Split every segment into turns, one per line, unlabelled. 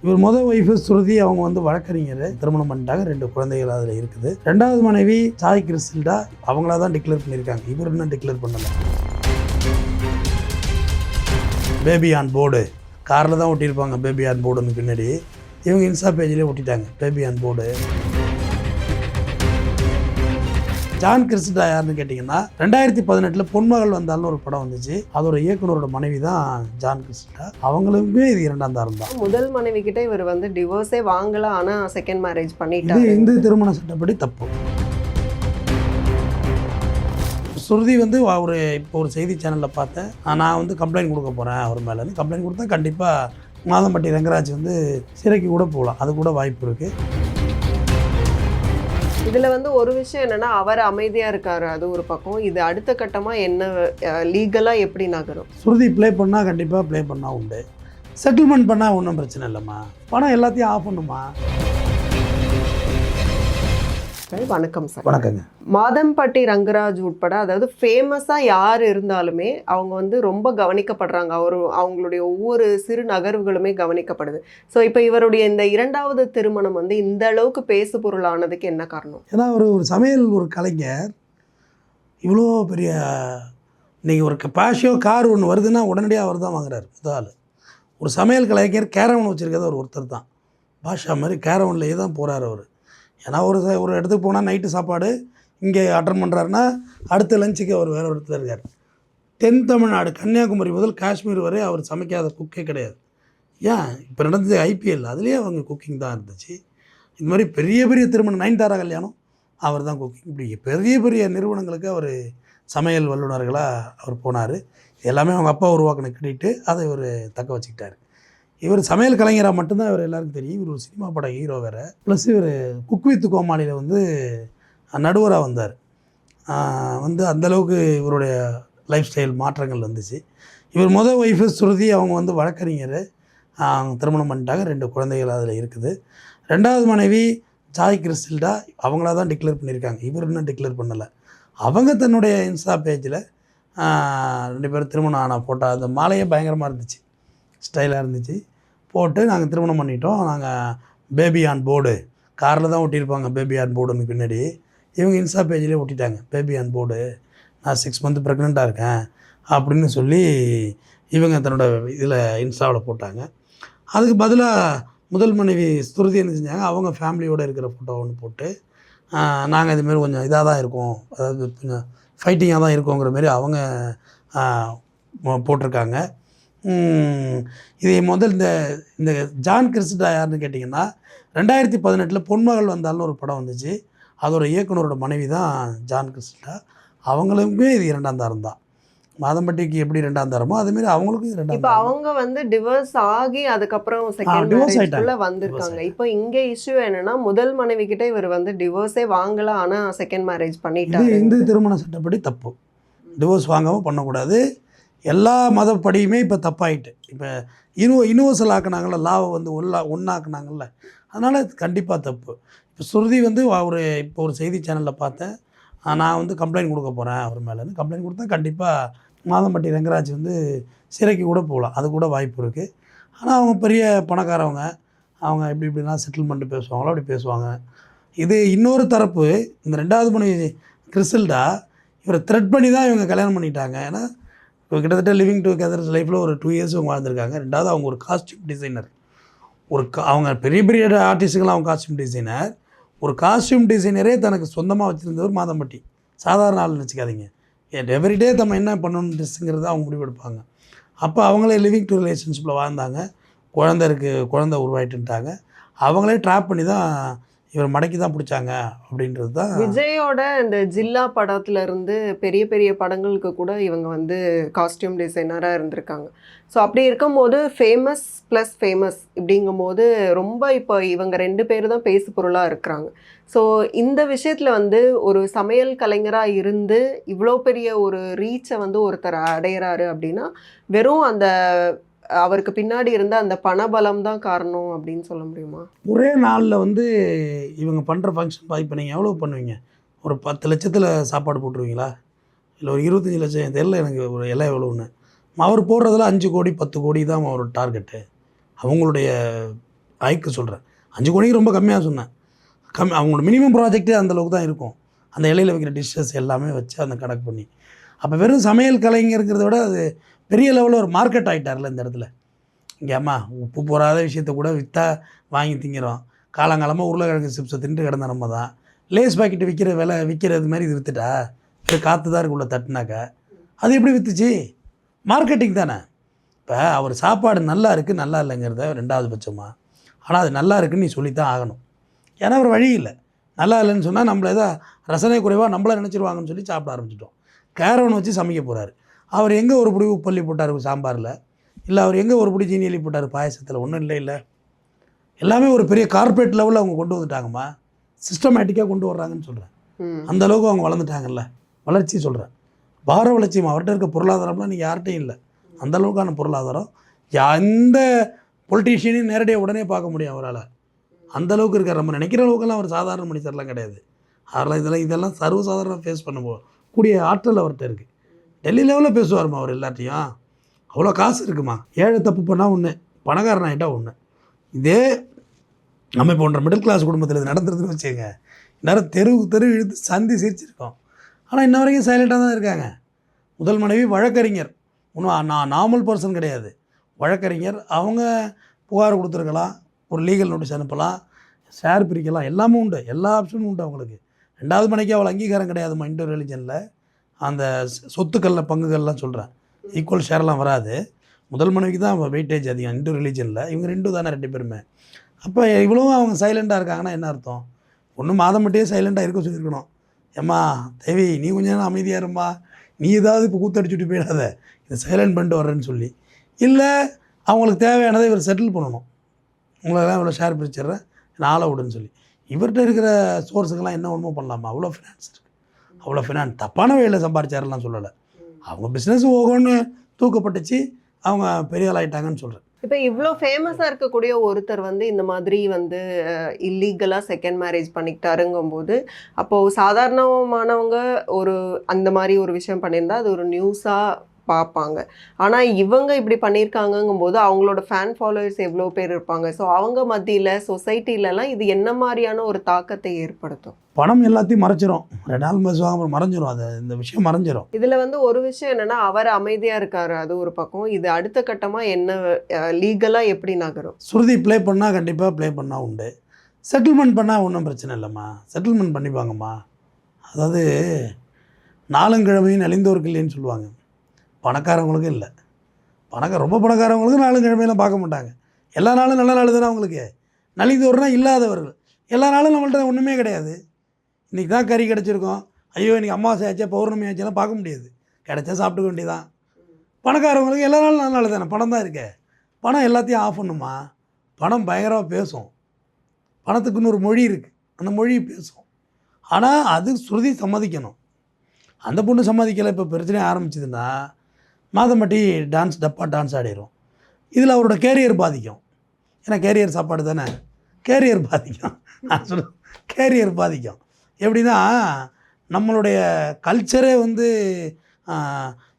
இவர் முதல் ஒய்ஃபு ஸ்ருதி, அவங்க வந்து வழக்கறிஞர், திருமணம் பண்ணிட்டாங்க, 2 குழந்தைகள் அதில் இருக்குது. 2வது மனைவி சாய் கிறிஸ்டில்டா, அவங்களா தான் டிக்ளேர் பண்ணியிருக்காங்க, இவர் இன்னும் டிக்ளேர் பண்ணலை. பேபி ஆன் போர்டு காரில் தான் ஒட்டியிருப்பாங்க, பேபி ஆன் போர்டுன்னு பின்னாடி. இவங்க இன்ஸ்டா பேஜ்லேயே ஒட்டிட்டாங்க baby on board. John Christilda யாருன்னு கேட்டிங்கன்னா, 2018 பொன்மகள் வந்தாலும் ஒரு படம் வந்துச்சு. அதோட இயக்குனரோட மனைவி தான் ஜான் கிறிஸ்டில்டா. அவங்களுமே இது 2ஆம் தாரம் தான்.
முதல் மனைவி கிட்ட இவர் வந்து டிவோர்ஸே வாங்கல, ஆனா செகண்ட் மேரேஜ் பண்ணிட்டாரு.
இது இந்து திருமண சட்டப்படி தப்பு. ஸ்ருதி வந்து இப்போ ஒரு செய்தி சேனலில் பார்த்தேன், நான் வந்து கம்ப்ளைண்ட் கொடுக்க போகிறேன் அவர் மேலே. கம்ப்ளைண்ட் கொடுத்தா கண்டிப்பாக மாதம்பட்டி ரங்கராஜ் வந்து சிறைக்கு கூட போகலாம், அது கூட வாய்ப்பு இருக்குது.
இதில் வந்து ஒரு விஷயம் என்னென்னா, அவர் அமைதியாக இருக்காரு, அது ஒரு பக்கம். இது அடுத்த கட்டமாக என்ன லீகலாக எப்படி நகரும்?
ஸ்ருதி ப்ளே பண்ணால் கண்டிப்பாக ப்ளே பண்ணால் உண்டு. செட்டில்மெண்ட் பண்ணால் ஒன்றும் பிரச்சனை இல்லைம்மா, பணம் எல்லாத்தையும் ஆஃப் பண்ணுமா.
வணக்கம் சார்.
வணக்கங்க.
மாதம்பட்டி ரங்கராஜ் உட்பட, அதாவது ஃபேமஸாக யார் இருந்தாலுமே அவங்க வந்து ரொம்ப கவனிக்கப்படுறாங்க. அவங்களுடைய ஒவ்வொரு சிறு நகர்வுகளுமே கவனிக்கப்படுது. ஸோ இப்போ இவருடைய இந்த 2வது திருமணம் வந்து இந்த அளவுக்கு பேசு பொருளானதுக்கு என்ன காரணம்?
ஏன்னா ஒரு சமையல் ஒரு கலைஞர், இவ்வளோ பெரிய இன்றைக்கி ஒரு பேஷியோ கார் ஒன்று வருதுன்னா உடனடியாக அவர் தான் வாங்குறாரு முதல். ஒரு சமையல் கலைஞர் கேரவன் வச்சுருக்கிறது அவர் ஒருத்தர் தான். பாஷா மாதிரி கேரவன்லேயே தான் போகிறார் அவர். ஏன்னா ஒரு இடத்துக்கு போனால் நைட்டு சாப்பாடு இங்கே அட்டன் பண்ணுறாருன்னா அடுத்த லஞ்சுக்கு அவர் வேறு ஒரு இடத்துல இருக்கார். தென் தமிழ்நாடு கன்னியாகுமரி முதல் காஷ்மீர் வரை அவர் சமைக்காத குக்கே கிடையாது. ஏன் இப்போ நடந்தது IPL, அதுலேயே அவங்க குக்கிங் தான் இருந்துச்சு. இது மாதிரி பெரிய பெரிய திருமணம், நயன்தாரா கல்யாணம் அவர் தான் குக்கிங். இப்படி பெரிய பெரிய நிறுவனங்களுக்கு அவர் சமையல் வல்லுநர்களாக அவர் போனார். எல்லாமே அவங்க அப்பா உருவாக்கின கிரெடிட்டு, அதை இவர் தக்க வச்சுக்கிட்டார். இவர் சமையல் கலைஞராக மட்டும்தான் இவர் எல்லாருக்கும் தெரியும். இவர் ஒரு சினிமா பட ஹீரோ வேறு. ப்ளஸ் இவர் குக் வித் கோமாளியில் வந்து நடுவராக வந்தார். வந்து அந்தளவுக்கு இவருடைய லைஃப் ஸ்டைல் மாற்றங்கள் வந்துச்சு. இவர் முதல் ஒய்ஃபு ஸ்ருதி, அவங்க வந்து வழக்கறிஞர், திருமணம் பண்ணிட்டாங்க, 2 குழந்தைகள் அதில் இருக்குது. 2வது மனைவி சாய் கிறிஸ்டில்டா, அவங்களா தான் டிக்ளேர் பண்ணியிருக்காங்க, இவர் இன்னும் டிக்ளேர் பண்ணலை. அவங்க தன்னுடைய இன்ஸ்டா பேஜில் 2 பேரும் திருமணம் ஆன ஃபோட்டோ, அந்த மாலையே பயங்கரமாக இருந்துச்சு, ஸ்டைலாக இருந்துச்சு, போட்டு நாங்கள் திருமணம் பண்ணிட்டோம், நாங்கள் பேபி ஆன் போர்டு காரில் தான் ஒட்டியிருப்பாங்க, பேபி ஆன் போர்டுன்னு பின்னாடி. இவங்க இன்ஸ்டா பேஜ்லேயே ஒட்டிட்டாங்க பேபி ஆன் போர்டு, நான் 6 மந்த் ப்ரெக்னெண்ட்டாக இருக்கேன் அப்படின்னு சொல்லி இவங்க தன்னோட இதில் இன்ஸ்டாவில் போட்டாங்க. அதுக்கு பதிலாக முதல் மனைவி ஸ்ருதி என்ன செஞ்சாங்க, அவங்க ஃபேமிலியோடு இருக்கிற ஃபோட்டோ ஒன்று போட்டு, நாங்கள் இதுமாரி கொஞ்சம் இதாக தான் இருக்கோம், அதாவது கொஞ்சம் ஃபைட்டிங்காக தான் இருக்கோங்கிற மாரி அவங்க போட்டிருக்காங்க. இது முதல் இந்த ஜான் கிறிஸ்டில்டா யாருன்னு கேட்டிங்கன்னா, 2018 பொன்மகள் வந்தாலும் ஒரு படம் வந்துச்சு. அதோட இயக்குனரோட மனைவி தான் ஜான் கிறிஸ்டில்டா. அவங்களுக்குமே இது 2ஆம் தாரம் தான். மாதம்பட்டிக்கு எப்படி 2ஆம் தாரமோ அதேமாரி அவங்களுக்கும் இது 2ஆம் தாரம்.
இப்போ அவங்க வந்து டிவோர்ஸ் ஆகி அதுக்கப்புறம் செகண்ட் மேரேஜ்க்குள்ள வந்திருக்காங்க. இப்போ இங்கே இஷ்யூ என்னன்னா, முதல் மனைவி கிட்ட இவர் வந்து டிவோர்ஸே வாங்கல, ஆனா செகண்ட் மேரேஜ் பண்ணிட்டாரு.
இது இந்து திருமண சட்டப்படி தப்பு. டிவோர்ஸ் வாங்காமல் பண்ணக்கூடாது. எல்லா மதப்படியுமே இப்போ தப்பாயிட்டு, இப்போ யூனிவர்சல் ஆக்குனாங்கள்ல, லாவை வந்து ஒன்றாக்குனாங்கள்ல, அதனால் இது கண்டிப்பாக தப்பு. இப்போ ஸ்ருதி வந்து இப்போ ஒரு செய்தி சேனலில் பார்த்தேன், நான் வந்து கம்ப்ளைண்ட் கொடுக்க போகிறேன் அவர் மேலே. கம்ப்ளைண்ட் கொடுத்தா கண்டிப்பாக மாதம்பட்டி ரங்கராஜ் வந்து சிறைக்கு கூட போகலாம், அது கூட வாய்ப்பு இருக்குது. ஆனால் அவங்க பெரிய பணக்காரவங்க, அவங்க இப்படிலாம் செட்டில்மெண்ட்டு பேசுவாங்களோ அப்படி பேசுவாங்க. இது இன்னொரு தரப்பு. இந்த 2வது மனைவி கிறிஸ்டில்டா இவரை த்ரெட் பண்ணி தான் இவங்க கல்யாணம் பண்ணிட்டாங்க. ஏன்னா இப்போ கிட்டத்தட்ட லிவிங் டுகெதர் லைஃப்பில் ஒரு 2 இயர்ஸ் அவங்க வாழ்ந்துருக்காங்க. 2வது அவங்க ஒரு காஸ்டியூம் டிசைனர், அவங்க பெரிய பெரிய ஆர்டிஸ்ட்டுக்கெல்லாம் அவங்க காஸ்டியூம் டிசைனர். ஒரு காஸ்டியூம் டிசைனரே தனக்கு சொந்தமாக வச்சுருந்தவர் மாதம்பட்டி. சாதாரண ஆள் நினச்சிக்காதீங்க. எவ்ரிடே நம்ம என்ன பண்ணணும்னு ட்ரெஸ்ஸுங்கிறத அவங்க முடிவெடுப்பாங்க. அப்போ அவங்களே லிவிங் டு ரிலேஷன்ஷிப்பில் வாழ்ந்தாங்க, குழந்தை உருவாயிட்டுட்டாங்க. அவங்களே ட்ராப் பண்ணி தான் இவர் மடக்கி தான் பிடிச்சாங்க அப்படின்றது தான்.
விஜயோட இந்த ஜில்லா படத்துல இருந்து பெரிய பெரிய படங்களுக்கு கூட இவங்க வந்து காஸ்டியூம் டிசைனராக இருந்திருக்காங்க. ஸோ அப்படி இருக்கும்போது ஃபேமஸ் ப்ளஸ் ஃபேமஸ் இப்படிங்கும் போது ரொம்ப இப்போ இவங்க 2 பேர் தான் பேசு பொருளாக இருக்கிறாங்க. ஸோ இந்த விஷயத்தில் வந்து ஒரு சமையல் கலைஞராக இருந்து இவ்வளோ பெரிய ஒரு ரீச்சை வந்து ஒருத்தர் அடையிறாரு அப்படின்னா, வெறும் அந்த அவருக்கு பின்னாடி இருந்த அந்த பணபலம் தான் காரணம் அப்படின்னு சொல்ல முடியுமா?
ஒரே நாளில் வந்து இவங்க பண்ணுற ஃபங்க்ஷன் இப்போ நீங்கள் எவ்வளோ பண்ணுவீங்க? ஒரு 10 லட்சத்தில் சாப்பாடு போட்டுருவீங்களா? இல்லை ஒரு 25 லட்சம், தெரியல எனக்கு ஒரு எல்லாம் எவ்வளோன்னு. அவர் போடுறதுல 5 கோடி 10 கோடி தான் அவரோட டார்கெட்டு. அவங்களுடைய ஐக்கு சொல்கிறேன். 5 கோடிக்கு ரொம்ப கம்மியாக சொன்னேன். அவங்களோட மினிமம் ப்ராஜெக்டே அந்தளவுக்கு தான் இருக்கும். அந்த இலையில் வைக்கிற டிஷ்ஷஸ் எல்லாமே வச்சு அந்த கணக்கு பண்ணி. அப்போ வெறும் சமையல் கலைஞருங்கிறத விட அது பெரிய லெவலில் ஒரு மார்க்கெட் ஆகிட்டார்ல இந்த இடத்துல. இங்கே அம்மா உப்பு போகாத விஷயத்த கூட விற்றா வாங்கி திங்கிறோம். காலங்காலமாக உருளைக்கிழங்கு சிப்ஸை தின்ட்டு கிடந்த நம்ம தான். லேஸ் பாக்கெட்டு விற்கிறது மாதிரி இது விற்றுட்டா இது காற்று தான் இருக்குள்ள தட்டுனாக்கா அது எப்படி விற்றுச்சு? மார்க்கெட்டிங் தானே. இப்போ அவர் சாப்பாடு நல்லா இருக்குது நல்லா இல்லைங்கிறத 2வது பட்சமாக, ஆனால் அது நல்லா இருக்குன்னு நீ சொல்லித்தான் ஆகணும். ஏன்னா ஒரு வழி இல்லை. நல்லா இல்லைன்னு சொன்னால் நம்மள ஏதோ ரசனை குறைவாக நம்மளை நினச்சிருவாங்கன்னு சொல்லி சாப்பிட ஆரம்பிச்சிட்டோம். கேரவனை வச்சு சமைக்க போகிறாரு. அவர் எங்கே ஒரு பிடி உப்பள்ளி போட்டார் சாம்பாரில், இல்லை அவர் எங்கே ஒரு பிடி சீனி அள்ளி போட்டார் பாயசத்தில்? ஒன்றும் இல்லை. எல்லாமே ஒரு பெரிய கார்ப்பரேட் லெவலில் அவங்க கொண்டு வந்துட்டாங்கம்மா. சிஸ்டமேட்டிக்காக கொண்டு வர்றாங்கன்னு சொல்கிறேன். அந்தளவுக்கு அவங்க வளர்ந்துட்டாங்கல்ல. வளர்ச்சி சொல்கிறேன். பார வளர்ச்சியும் அவர்கிட்ட இருக்க பொருளாதாரம்லாம் நீங்கள் யார்கிட்டையும் இல்லை. அந்தளவுக்கான பொருளாதாரம் எந்த பொலிட்டீஷியனையும் நேரடியாக உடனே பார்க்க முடியும் அவரால். அந்தளவுக்கு இருக்கார். நம்ம நினைக்கிற அளவுக்குலாம் அவர் சாதாரண மனிதர்லாம் கிடையாது. அதெல்லாம் இதெல்லாம் சர்வசாதாரணமாக ஃபேஸ் பண்ண கூடிய ஆற்றல் அவர்கிட்ட இருக்குது. டெல்லி லெவலில் பேசுவார்மா அவர் எல்லாத்தையும். அவ்வளோ காசு இருக்குமா. ஏழை தப்பு பண்ணால் ஒன்று, பணக்காரன் ஆகிட்டா ஒன்று. இதே நம்ம போன்ற மிடில் கிளாஸ் குடும்பத்தில் இது நடந்துருதுன்னு வச்சுக்கோங்க, நேரம் தெரு இழுத்து சந்தி சிரிச்சிருக்கோம். ஆனால் இன்ன வரைக்கும் சைலண்ட்டாக தான் இருக்காங்க. முதல் மனைவி வழக்கறிஞர், ஒன்றும் நான் நார்மல் பர்சன் கிடையாது, வழக்கறிஞர். அவங்க புகார் கொடுத்துருக்கலாம், ஒரு லீகல் நோட்டீஸ் அனுப்பலாம், ஷேர் பிரிக்கலாம், எல்லாமே உண்டு, எல்லா ஆப்ஷனும் உண்டு அவங்களுக்கு. 2வது மனைக்கு அவள் அங்கீகாரம் கிடையாதுமா இண்டோ ரிலிஜனில். அந்த சொத்துக்களில் பங்குகள்லாம் சொல்கிறேன், ஈக்குவல் ஷேர்லாம் வராது. முதல் மனைவிக்கு தான் வெயிட்டேஜ் அதிகம் இண்டோ ரிலிஜனில். இவங்க 2 தானே 2 பேருமே. அப்போ இவ்வளவும் அவங்க சைலண்ட்டாக இருக்காங்கன்னா என்ன அர்த்தம்? ஒன்றும் மாதம் மட்டும் சைலண்ட்டாக இருக்க சொல்லியிருக்கணும். ஏம்மா தேவி நீ கொஞ்சம் நேரம் அமைதியாக இருமா, நீ ஏதாவது இப்போ கூத்தடிச்சுட்டு போயிடாத, இதை சைலண்ட் பண்ணிட்டு வர்றேன்னு சொல்லி. இல்லை அவங்களுக்கு தேவையானதை இவர் செட்டில் பண்ணணும். உங்களெல்லாம் இவ்வளோ ஷேர் பிரிச்சிடுறேன் நான் ஆளை விடுன்னு சொல்லி. இவர்கிட்ட இருக்கிற சோர்ஸுக்கெல்லாம் என்ன ஒன்றுமோ பண்ணலாமா? அவ்வளோ ஃபினான்ஸ் இருக்குது. அவ்வளோ ஃபினான்ஸ் தப்பான வழியில் சம்பாதிச்சாரெல்லாம் சொல்லலை. அவங்க பிஸ்னஸ் ஓகோன்னு தூக்கப்பட்டுச்சு, அவங்க பெரிய ஆள் ஆகிட்டாங்கன்னு சொல்கிறேன்.
இப்போ இவ்வளோ ஃபேமஸாக இருக்கக்கூடிய ஒருத்தர் வந்து இந்த மாதிரி வந்து இல்லீகலாக செகண்ட் மேரேஜ் பண்ணிக்கிட்டாருங்கும்போது, அப்போது சாதாரணமானவங்க ஒரு அந்த மாதிரி ஒரு விஷயம் பண்ணியிருந்தா அது ஒரு நியூஸாக பார்ப்பாங்க. ஆனால் இவங்க இப்படி பண்ணியிருக்காங்கங்கும்போது அவங்களோட ஃபேன் ஃபாலோவர்ஸ் எவ்வளோ பேர் இருப்பாங்க. ஸோ அவங்க மத்தியில் சொசைட்டிலலாம் இது என்ன மாதிரியான ஒரு தாக்கத்தை ஏற்படுத்தும்?
பணம் எல்லாத்தையும் மறைச்சிரும். 2 நாள் பேசுவாங்க, அப்புறம் மறைஞ்சிரும். அது இந்த விஷயம் மறைஞ்சிரும்.
இதில் வந்து ஒரு விஷயம் என்னென்னா, அவர் அமைதியாக இருக்கார், அது ஒரு பக்கம். இது அடுத்த கட்டமாக என்ன லீகலாக எப்படி நகரும்?
சுருதி ப்ளே பண்ணால் கண்டிப்பாக ப்ளே பண்ணால் உண்டு. செட்டில்மெண்ட் பண்ணால் ஒன்றும் பிரச்சனை இல்லைம்மா, செட்டில்மெண்ட் பண்ணிப்பாங்கம்மா. அதாவது நாளுங்கிழமையும் நலிந்தோருக்கு இல்லைன்னு சொல்லுவாங்க. பணக்காரவங்களுக்கும் இல்லை. ரொம்ப பணக்காரவங்களுக்கும் நாளுங்கிழமையெல்லாம் பார்க்க மாட்டாங்க. எல்லா நாளும் நல்ல நாள் தானே அவங்களுக்கு. நலிந்தோர்னா இல்லாதவர்கள். எல்லா நாளும் நம்மள்ட்ட ஒன்றுமே கிடையாது. இன்றைக்கி தான் கறி கிடச்சிருக்கோம், ஐயோ இன்றைக்கி அமாவாசை ஆச்சா பௌர்ணமி ஆச்செல்லாம் பார்க்க முடியாது. கிடச்சா சாப்பிட்டுக்க வேண்டியதான். பணக்காரவங்களுக்கு எல்லா நாளும் நல்ல நாள் தானே, பணம் தான் இருக்கே. பணம் எல்லாத்தையும் ஆஃப் பண்ணுமா. பணம் பயங்கரமாக பேசும். பணத்துக்குன்னு ஒரு மொழி இருக்குது, அந்த மொழி பேசும். ஆனால் அது ஸ்ருதி சம்மதிக்கணும். அந்த பொண்ணு சம்மதிக்கலை. இப்போ பிரச்சனை ஆரம்பிச்சதுன்னா மாதம்பட்டி டப்பாக டான்ஸ் ஆடிடும். இதில் அவரோட கேரியர் பாதிக்கும். ஏன்னா கேரியர் சாப்பாடு தானே, கேரியர் பாதிக்கும். நான் சொல்ல கேரியர் பாதிக்கும். எப்படின்னா நம்மளுடைய கல்ச்சரே வந்து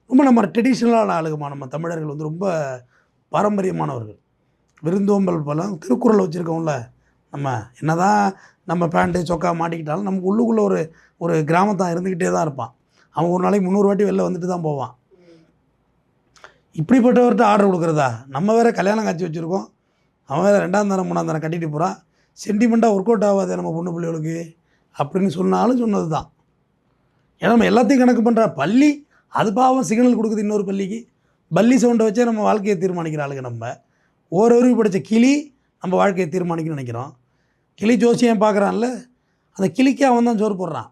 ரொம்ப நம்ம ட்ரெடிஷ்னலான ஆளுகமாக, நம்ம தமிழர்கள் வந்து ரொம்ப பாரம்பரியமானவர்கள். விருந்தோம்பல் போல திருக்குறள் வச்சுருக்கோம்ல. நம்ம என்ன தான் நம்ம பேண்ட்டு சொக்கா மாட்டிக்கிட்டாலும் நமக்கு உள்ளுக்குள்ளே ஒரு கிராமத்தான் இருந்துக்கிட்டே தான் இருப்பான். அவன் ஒரு நாளைக்கு 300 வாட்டி வெளில வந்துட்டு தான் போவான். இப்படிப்பட்டவர்கிட்ட ஆர்டர் கொடுக்குறதா? நம்ம வேறு கல்யாணம் காட்சி வச்சுருக்கோம், அவன் வேறு 2ஆம் தரம் 3ஆம் தரம் கட்டிட்டு போகிறான். சென்டிமெண்ட்டாக ஒர்க் அவுட் ஆகாது நம்ம பொண்ணு பிள்ளைகளுக்கு அப்படின்னு சொன்னாலும் சொன்னது தான். ஏன்னா நம்ம எல்லாத்தையும் கணக்கு பண்ணுற பள்ளி அது பாவம் சிக்னல் கொடுக்குது இன்னொரு பள்ளிக்கு. பள்ளி சவுண்டை வச்சே நம்ம வாழ்க்கையை தீர்மானிக்கிற ஆளுங்க. நம்ம ஓரறிவு படித்த கிளி நம்ம வாழ்க்கையை தீர்மானிக்கணும்னு நினைக்கிறோம். கிளி ஜோசியம் பார்க்குறான்ல, அந்த கிளிக்கு அவன் தான் சோறு போடுறான்.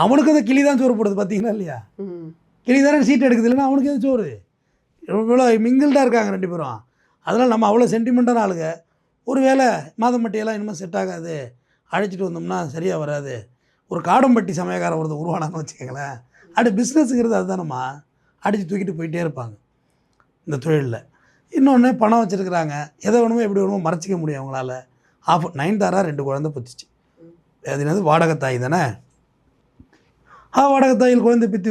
அவனுக்கு அந்த கிளி தான் சோறு போடுது, பார்த்தீங்களா இல்லையா? கிளி தானே சீட் எடுக்குது, இல்லைன்னா அவனுக்கு எது சோறு? இவ்வளோ மிங்கிள்டாக இருக்காங்க 2 பேரும். அதனால் நம்ம அவ்வளோ சென்டிமெண்ட்டான ஆளுங்க. ஒரு வேளை மாதம்பட்டியெல்லாம் இனிமேல் செட் ஆகாது, அழைச்சிட்டு வந்தோம்னா சரியாக வராது, ஒரு காடம்பட்டி சமயக்காரன் ஒருத்தர் உருவானான்னு வச்சுக்கோங்களேன். அப்படி பிஸ்னஸுங்கிறது அதுதானம்மா, அடித்து தூக்கிட்டு போயிட்டே இருப்பாங்க இந்த தொழிலில். இன்னொன்று பணம் வச்சுருக்குறாங்க, எதை வேணுமோ எப்படி வேணுமோ மறைச்சிக்க முடியும் அவங்களால. நயன்தாரா 2 குழந்தை பத்துச்சு. அது என்னது வாடகைத்தாய் தானே. வாடகைத்தாயில் குழந்தை பெற்று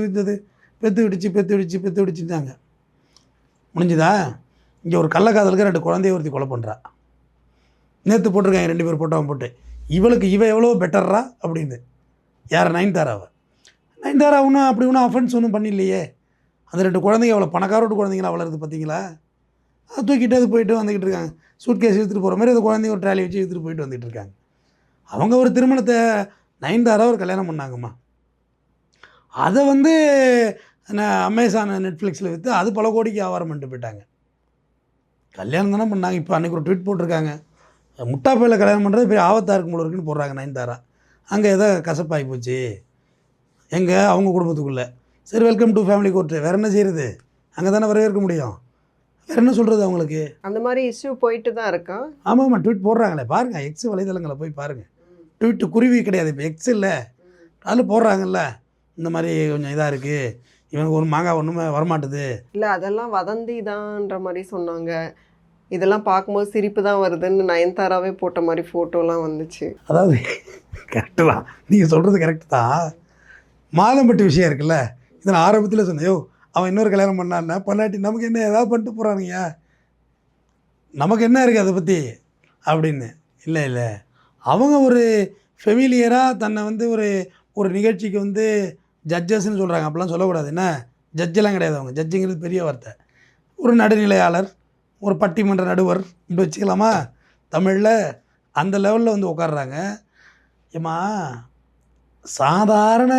நேற்று போட்டிருக்காங்க 2 பேர் ஃபோட்டோவை போட்டு, இவளுக்கு இவ எவ்வளோ பெட்டர்ரா அப்படின்னு. யார்? நயன்தாராவை. நயன்தாரா ஒன்றும் அஃபென்ஸ் ஒன்றும் பண்ணிலையே. அந்த 2 குழந்தைங்க அவ்வளோ பணக்காரோட்டு குழந்தைங்களா வளருது பார்த்தீங்களா? அது தூக்கிட்டு அது போயிட்டு வந்துக்கிட்டு இருக்காங்க. சூட்கேஸ் எடுத்துகிட்டு போகிற மாதிரி அந்த குழந்தைங்க ஒரு ட்ராலி வச்சு எடுத்துகிட்டு போயிட்டு வந்துட்டு இருக்காங்க. அவங்க ஒரு திருமணத்தை நயன்தாரா ஒரு கல்யாணம் பண்ணாங்கம்மா. அதை வந்து அமேசான் நெட்ஃப்ளிக்ஸில் விற்று அது பல கோடிக்கு வியாபாரம் பண்ணிட்டு போயிட்டாங்க. கல்யாணம் தானே பண்ணாங்க. இப்போ அன்றைக்கி ஒரு ட்வீட் போட்டிருக்காங்க, முட்டா பையில் கல்யாணம் பண்ணுறது பெரிய ஆபத்தாக இருக்கும் போல இருக்குன்னு போடுறாங்க நயன்தாரா. அங்கே ஏதோ கசப்பாகி போச்சு எங்கே அவங்க குடும்பத்துக்குள்ளே. சரி, வெல்கம் டு ஃபேமிலி கோர்ட்டு, வேறு என்ன செய்கிறது? அங்கே தானே வரவேற்க முடியும். வேறு என்ன சொல்கிறது அவங்களுக்கு?
அந்த மாதிரி இஷ்யூ போயிட்டு தான் இருக்கா?
ஆமாம்மா, ட்வீட் போடுறாங்களே பாருங்கள், எக்ஸ் வலைதளங்களை போய் பாருங்கள். ட்வீட்டு குருவி கிடையாது, இப்போ எக்ஸ் இல்லை, அதில் போடுறாங்கல்ல, இந்த மாதிரி கொஞ்சம் இதாக இருக்குது, இவனுக்கு ஒரு மாங்காய் ஒன்றுமே வரமாட்டுது.
இல்லை, அதெல்லாம் வதந்தி தான்ன்ற மாதிரி சொன்னாங்க. இதெல்லாம் பார்க்கும்போது சிரிப்பு தான் வருதுன்னு நயன்தாராவே போட்ட மாதிரி ஃபோட்டோலாம் வந்துச்சு.
அதாவது கரெக்டு தான், நீங்கள் சொல்கிறது கரெக்டு தான். மாதம்பட்டி விஷயம் இருக்குல்ல, இதை நான் ஆரம்பத்தில் சொன்னேன், யோ அவன் இன்னொரு கல்யாணம் பண்ணான்னா பொண்டாட்டி நமக்கு என்ன ஏதாவது பண்ணிட்டு போகிறானுங்க, நமக்கு என்ன இருக்குது அதை பற்றி அப்படின்னு. இல்லை அவங்க ஒரு ஃபெமிலியராக தன்னை வந்து ஒரு நிகழ்ச்சிக்கு வந்து ஜட்ஜஸ்ன்னு சொல்கிறாங்க. அப்படிலாம் சொல்லக்கூடாது. என்ன ஜட்ஜெல்லாம் கிடையாது, அவங்க ஜட்ஜுங்கிறது பெரிய வார்த்தை. ஒரு நடுநிலையாளர், ஒரு பட்டிமன்ற நடுவர் இப்படி வச்சுக்கலாமா தமிழில். அந்த லெவலில் வந்து உட்காடுறாங்க. ஏம்மா, சாதாரண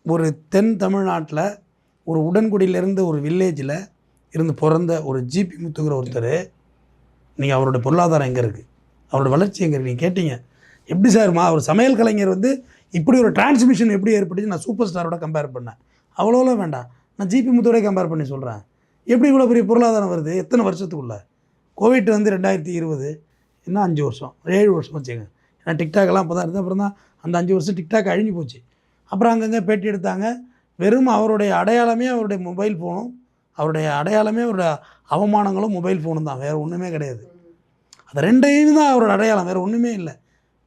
ஒரு தென் தமிழ்நாட்டில் ஒரு உடன்குடியிலேருந்து ஒரு வில்லேஜில் இருந்து பிறந்த ஒரு ஜிபி முத்துங்கிற ஒருத்தர், நீங்கள் அவரோட பொருளாதாரம் எங்கே இருக்குது, அவரோட வளர்ச்சி எங்கே இருக்குது? நீங்கள் கேட்டீங்க எப்படி சார்மா ஒரு சமையல் கலைஞர் வந்து இப்படி ஒரு டிரான்ஸ்மிஷன் எப்படி ஏற்பட்டுச்சு? நான் சூப்பர் ஸ்டாரோட கம்பேர் பண்ணேன். அவ்வளோலாம் வேண்டாம், நான் ஜிபி முத்தோட கம்பேர் பண்ணி சொல்கிறேன். எப்படி இவ்வளோ பெரிய பொருளாதாரம் வருது எத்தனை வருஷத்துக்குள்ளே? கோவிட் வந்து 2020, இன்னும் 5 வருஷம் 7 வருஷம் வச்சுங்க. ஏன்னா டிக்டாக்லாம் அப்போ தான் இருந்தது. அப்புறம் தான் அந்த 5 வருஷம் டிக்டாக் அழிஞ்சு போச்சு. அப்புறம் அங்கங்கே பேட்டி எடுத்தாங்க. வெறும் அவருடைய அடையாளமே அவருடைய மொபைல் ஃபோனும், அவருடைய அடையாளமே அவருடைய அவமானங்களும் மொபைல் ஃபோனும் தான், வேறு ஒன்றுமே கிடையாது. அது 2யும் தான் அவரோட அடையாளம், வேறு ஒன்றுமே இல்லை.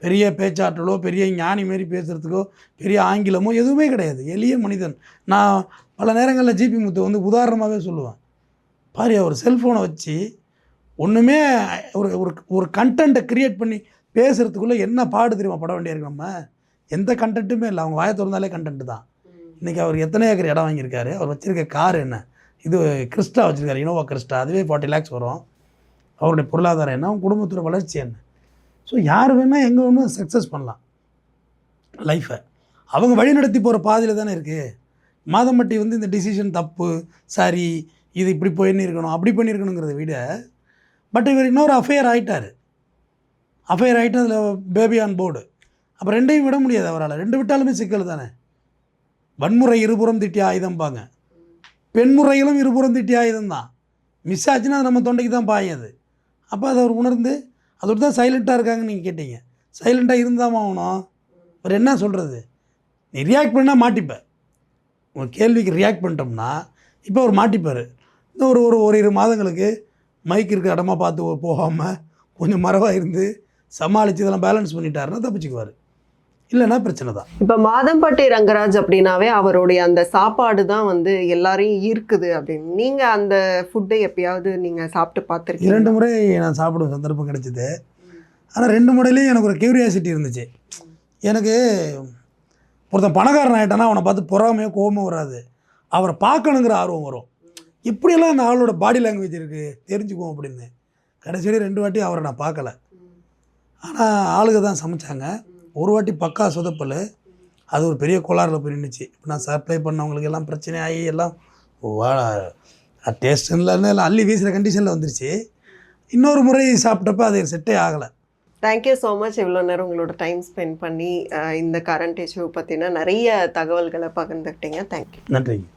பெரிய பேச்சாற்றலோ, பெரிய ஞானி மாரி பேசுகிறதுக்கோ, பெரிய ஆங்கிலமோ எதுவுமே கிடையாது. எளிய மனிதன். நான் பல நேரங்களில் ஜிபி முத்து வந்து உதாரணமாகவே சொல்லுவேன். பாரு, அவர் செல்ஃபோனை வச்சு ஒன்றுமே ஒரு கண்டென்ட்டை க்ரியேட் பண்ணி பேசுகிறதுக்குள்ளே என்ன பாடு தெரியுமா பட வேண்டியிருக்கு. நம்ம எந்த கண்டென்ட்டுமே இல்லை, அவங்க வாயை திறந்தாலே கண்டென்ட்டு தான். இன்றைக்கி அவர் எத்தனை ஏக்கர் இடம் வாங்கியிருக்காரு, அவர் வச்சுருக்க கார் என்ன, இது கிறிஸ்டா வச்சுருக்காரு, இனோவா கிறிஸ்டா, அதுவே 40 lakhs வரும். அவருடைய பொருளாதாரம் என்ன, அவங்க குடும்பத்தோட வளர்ச்சி என்ன. ஸோ யார் வேணால் எங்கே வேணும் சக்ஸஸ் பண்ணலாம் லைஃப்பை. அவங்க வழிநடத்தி போகிற பாதையில் தானே இருக்குது. மாதம்பட்டி வந்து இந்த டிசிஷன் தப்பு, சரி, இது இப்படி பண்ணியிருக்கணும் அப்படி பண்ணியிருக்கணுங்கிறத விட, பட் இவர் இன்னொரு அஃபேர் ஆகிட்டார். அதில் பேபி ஆன் போர்டு. அப்போ 2யும் விட முடியாது அவரால். 2 விட்டாலுமே சிக்கல் தானே. வன்முறை இருபுறம் திட்டிய ஆயுதம்பாங்க, பெண்முறைகளும் இருபுறம் திட்டிய ஆயுதம் தான். மிஸ் ஆச்சுன்னா அது நம்ம தொண்டைக்கு தான் பாயுது. அப்போ அதை அவர் உணர்ந்து அதோடு தான் சைலண்ட்டாக இருக்காங்கன்னு நீங்கள் கேட்டீங்க. சைலண்ட்டாக இருந்தால் ஆகணும். அவர் என்ன சொல்கிறது? நீ ரியாக்ட் பண்ணால் மாட்டிப்பேன். உங்கள் கேள்விக்கு ரியாக்ட் பண்ணிட்டோம்னா இப்போ அவர் மாட்டிப்பார். இன்னும் ஒரு 2 மாதங்களுக்கு மைக் இருக்க இடமா பார்த்து போகாமல் கொஞ்சம் மரவாக இருந்து சமாளித்து இதெல்லாம் பேலன்ஸ் பண்ணிட்டாருன்னா தப்பிச்சுக்குவார். இல்லைன்னா பிரச்சனை தான்.
இப்போ மாதம்பட்டி ரங்கராஜ் அப்படின்னாவே அவருடைய அந்த சாப்பாடு தான் வந்து எல்லாரையும் ஈர்க்குது அப்படின்னு. நீங்கள் அந்த ஃபுட்டை எப்பயாவது நீங்கள் சாப்பிட்டு பார்த்துருக்கீங்க?
2 முறை நான் சாப்பிடும் சந்தர்ப்பம் கிடைச்சிது. ஆனால் 2 முறையிலையும் எனக்கு ஒரு க்யூரியாசிட்டி இருந்துச்சு. எனக்கு ஒருத்தன் பணக்காரன் ஆகிட்டானா அவனை பார்த்து பொறாமையோ கோபமோ வராது, அவரை பார்க்கணுங்கிற ஆர்வம் வரும். இப்படியெல்லாம் அந்த ஆளோட பாடி லாங்குவேஜ் இருக்குது தெரிஞ்சுக்குவோம் அப்படின்னு. கடைசியில் 2 வாட்டி அவரை நான் பார்க்கல. ஆனால் ஆளுக தான் சமைச்சாங்க. ஒரு வாட்டி பக்கா சொதப்பல், அது ஒரு பெரிய கோளாறில் போய் நின்றுச்சு. இப்போ நான் சப்ளை பண்ணவங்களுக்கு எல்லாம் பிரச்சனை ஆகி எல்லாம் டேஸ்ட்டுன்னு எல்லாம் அள்ளி வீசுகிற கண்டிஷனில் வந்துருச்சு. இன்னொரு முறை சாப்பிட்டப்ப அது செட்டே ஆகலை.
Thank you so much. இவ்வளோ நேரம் உங்களோட டைம் ஸ்பெண்ட் பண்ணி இந்த கரண்ட் இஷ்யூ பற்றின நிறைய தகவல்களை பகிர்ந்துக்கிட்டீங்க. தேங்க்யூ.
நன்றிங்க.